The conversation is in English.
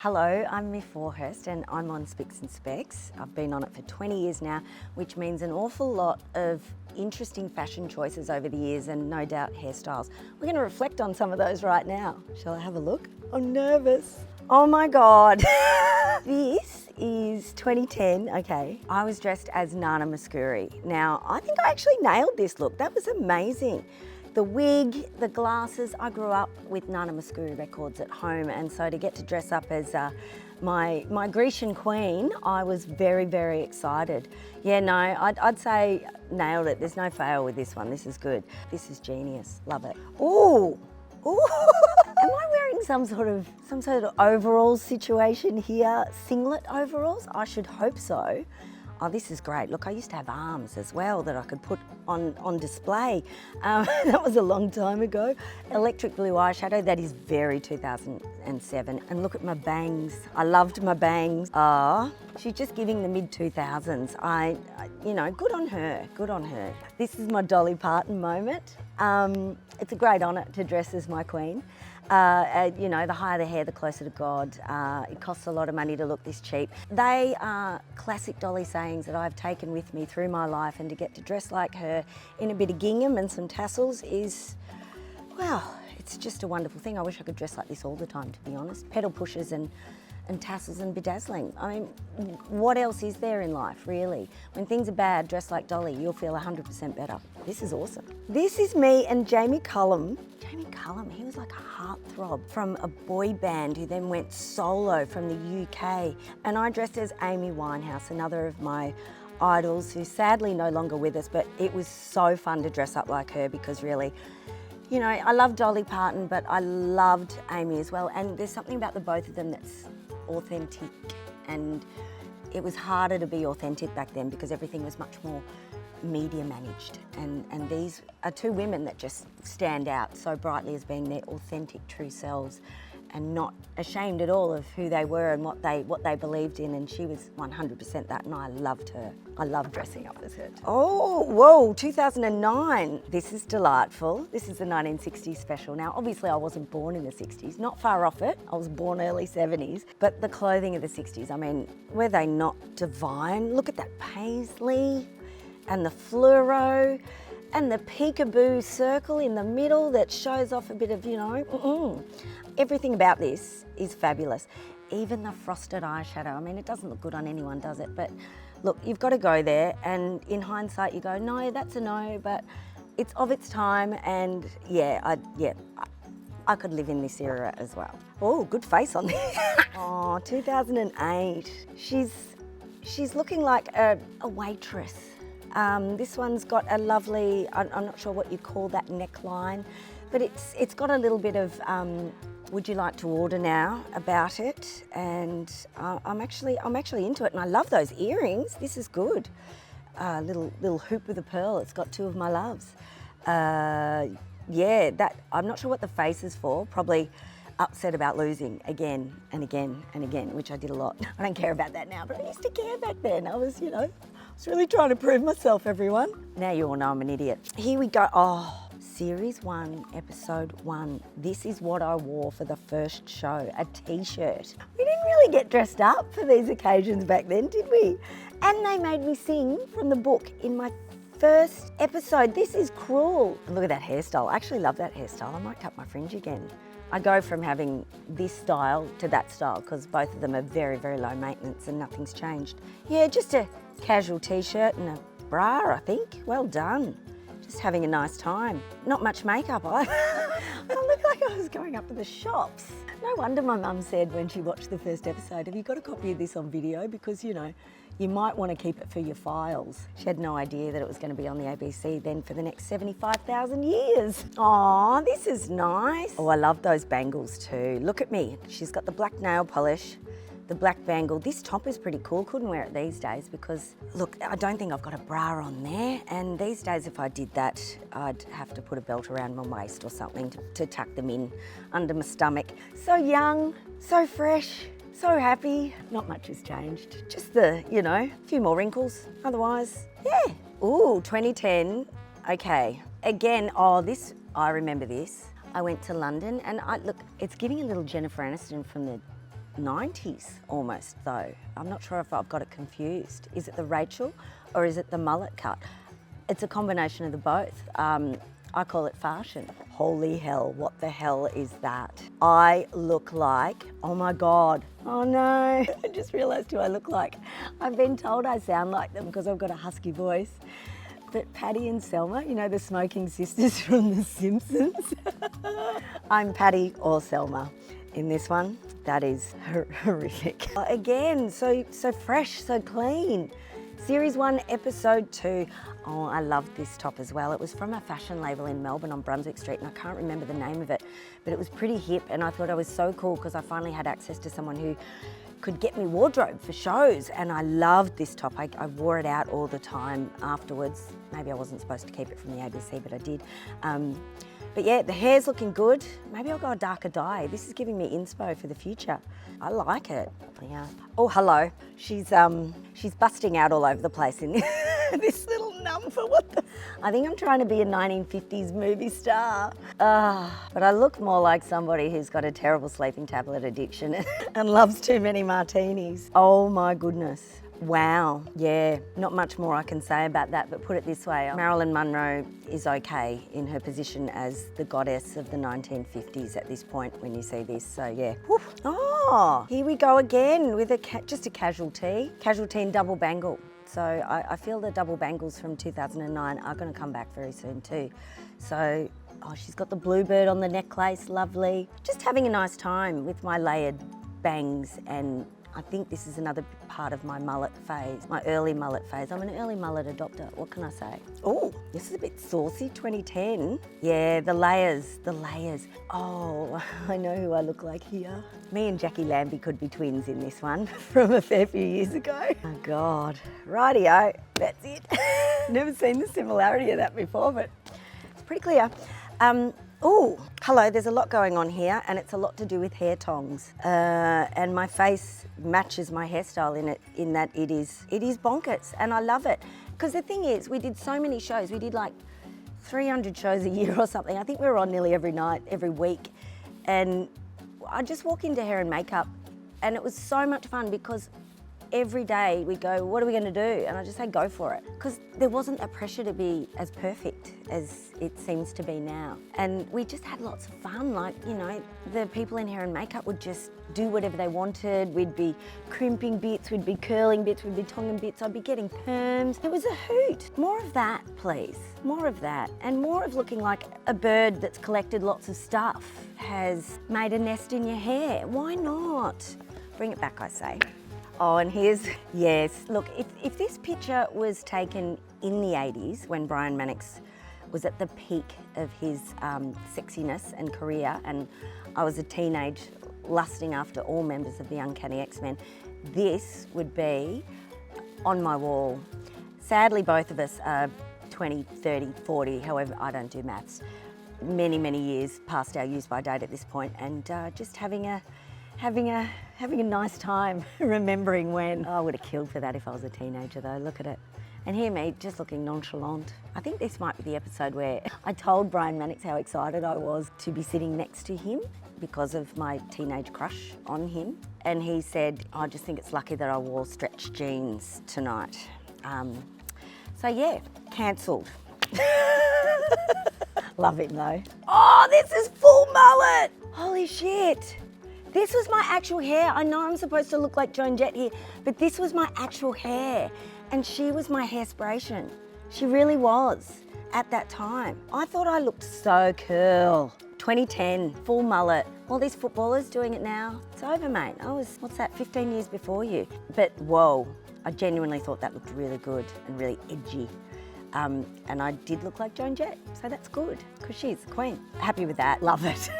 Hello, I'm Myf Warhurst and I'm on Spicks and Specks. I've been on it for 20 years now, which means an awful lot of interesting fashion choices over the years and no doubt hairstyles. We're going to reflect on some of those right now. Shall I have a look? I'm nervous. Oh my God. This is 2010, okay. I was dressed as Nana Mouskouri. Now, I think I actually nailed this look. That was amazing. The wig, the glasses, I grew up with Nana Mouskouri records at home, and so to get to dress up as my Grecian queen, I was very, very excited. Yeah, no, I'd say nailed it. There's no fail with this one. This is good. This is genius. Love it. Ooh, ooh. Am I wearing some sort of overalls situation here? Singlet overalls? I should hope so. Oh, this is great. Look, I used to have arms as well that I could put on display. That was a long time ago. Electric blue eyeshadow, that is very 2007. And look at my bangs. I loved my bangs. Oh, she's just giving the mid-2000s. You know, good on her, good on her. This is my Dolly Parton moment. It's a great honour to dress as my queen. You know, the higher the hair, the closer to God. It costs a lot of money to look this cheap. They are classic Dolly sayings that I've taken with me through my life, and to get to dress like her in a bit of gingham and some tassels is, well, it's just a wonderful thing. I wish I could dress like this all the time, to be honest. Pedal pushers and tassels and bedazzling. I mean, what else is there in life, really? When things are bad, dress like Dolly, you'll feel 100% better. This is awesome. This is me and Jamie Cullum. Jamie Cullum, he was like a heartthrob from a boy band who then went solo from the UK. And I dressed as Amy Winehouse, another of my idols who's sadly no longer with us, but it was so fun to dress up like her because really, you know, I love Dolly Parton, but I loved Amy as well. And there's something about the both of them that's authentic, and it was harder to be authentic back then because everything was much more media managed, and these are two women that just stand out so brightly as being their authentic true selves and not ashamed at all of who they were and what they believed in, and she was 100% that, and I loved her. I loved dressing up as her. Oh, whoa, 2009. This is delightful. This is the 1960s special. Now, obviously I wasn't born in the 60s, not far off it. I was born early 70s, but the clothing of the 60s, I mean, were they not divine? Look at that paisley and the fluoro and the peekaboo circle in the middle that shows off a bit of, you know, Everything about this is fabulous. Even the frosted eyeshadow. I mean, it doesn't look good on anyone, does it? But look, you've got to go there, and in hindsight you go, no, that's a no, but it's of its time, and I could live in this era as well. Oh, good face on this. Oh, 2008. She's looking like a waitress. This one's got a lovely, I'm not sure what you'd call that neckline, but it's got a little bit of would you like to order now about it, and I'm actually into it, and I love those earrings. This is good. Little hoop with a pearl. It's got two of my loves. Yeah, that I'm not sure what the face is for. Probably upset about losing again and again and again, which I did a lot. I don't care about that now, but I used to care back then. I was, you know, I was really trying to prove myself, everyone. Now you all know I'm an idiot. Here we go. Oh. Series 1, Episode 1. This is what I wore for the first show, a t-shirt. We didn't really get dressed up for these occasions back then, did we? And they made me sing from the book in my first episode. This is cruel. Look at that hairstyle. I actually love that hairstyle. I might cut my fringe again. I go from having this style to that style because both of them are very, very low maintenance and nothing's changed. Yeah, just a casual t-shirt and a bra, I think. Well done. Just having a nice time. Not much makeup. I look like I was going up to the shops. No wonder my mum said when she watched the first episode, have you got a copy of this on video? Because, you know, you might want to keep it for your files. She had no idea that it was going to be on the ABC then for the next 75,000 years. Aw, this is nice. Oh, I love those bangles too. Look at me. She's got the black nail polish, the black bangle. This top is pretty cool. Couldn't wear it these days because, look, I don't think I've got a bra on there. And these days, if I did that, I'd have to put a belt around my waist or something to tuck them in under my stomach. So young, so fresh, so happy. Not much has changed. Just the, you know, a few more wrinkles. Otherwise, yeah. Ooh, 2010. Okay. Again, oh, this, I remember this. I went to London and look, it's giving a little Jennifer Aniston from the 90s almost though. I'm not sure if I've got it confused. Is it the Rachel or is it the mullet cut? It's a combination of the both. I call it fashion. Holy hell, what the hell is that? I look like, oh my God, oh no, I just realised who I look like. I've been told I sound like them because I've got a husky voice. But Patty and Selma, you know, the smoking sisters from The Simpsons. I'm Patty or Selma in this one. That is horrific. Again, so fresh, so clean. Series 1, Episode 2. Oh, I loved this top as well. It was from a fashion label in Melbourne on Brunswick Street, and I can't remember the name of it, but it was pretty hip, and I thought I was so cool because I finally had access to someone who could get me wardrobe for shows, and I loved this top. I wore it out all the time afterwards. Maybe I wasn't supposed to keep it from the ABC, but I did. But yeah, the hair's looking good. Maybe I'll go a darker dye. This is giving me inspo for the future. I like it. Yeah. Oh, hello. She's busting out all over the place in this little number. What the? I think I'm trying to be a 1950s movie star. But I look more like somebody who's got a terrible sleeping tablet addiction and loves too many martinis. Oh my goodness. Wow, yeah, not much more I can say about that, but put it this way, Marilyn Monroe is okay in her position as the goddess of the 1950s at this point when you see this, so yeah. Whew. Oh, here we go again with just a casual tee and double bangle. So I feel the double bangles from 2009 are going to come back very soon too. So, oh, she's got the bluebird on the necklace, lovely. Just having a nice time with my layered bangs, and I think this is another part of my mullet phase, my early mullet phase. I'm an early mullet adopter, what can I say? Oh, this is a bit saucy, 2010. Yeah, the layers. Oh, I know who I look like here. Me and Jackie Lambie could be twins in this one from a fair few years ago. Oh God, rightio, that's it. Never seen the similarity of that before, but it's pretty clear. Oh, hello, there's a lot going on here, and it's a lot to do with hair tongs. And my face matches my hairstyle in that it is bonkers, and I love it. Because the thing is, we did so many shows. We did like 300 shows a year or something. I think we were on nearly every night, every week. And I just walk into hair and makeup, and it was so much fun because every day we go, what are we going to do? And I just say, go for it. Because there wasn't that pressure to be as perfect as it seems to be now. And we just had lots of fun. Like, you know, the people in hair and makeup would just do whatever they wanted. We'd be crimping bits, we'd be curling bits, we'd be tonging bits, I'd be getting perms. It was a hoot. More of that, please. More of that. And more of looking like a bird that's collected lots of stuff, has made a nest in your hair. Why not? Bring it back, I say. Oh, and here's, yes, look, if this picture was taken in the 80s when Brian Mannix was at the peak of his sexiness and career, and I was a teenage lusting after all members of the Uncanny X-Men, this would be on my wall. Sadly, both of us are 20, 30, 40, however, I don't do maths, many years past our use-by date at this point, and just having a nice time remembering when. Oh, I would have killed for that if I was a teenager though, look at it. And hear me just looking nonchalant. I think this might be the episode where I told Brian Mannix how excited I was to be sitting next to him because of my teenage crush on him. And he said, I just think it's lucky that I wore stretched jeans tonight. So yeah, cancelled. Love him though. Oh, this is full mullet. Holy shit. This was my actual hair. I know I'm supposed to look like Joan Jett here, but this was my actual hair. And she was my hairspiration. She really was at that time. I thought I looked so cool. 2010, full mullet. All these footballers doing it now. It's over, mate. I was, 15 years before you. But whoa, I genuinely thought that looked really good and really edgy. And I did look like Joan Jett, so that's good, because she's the queen. Happy with that, love it.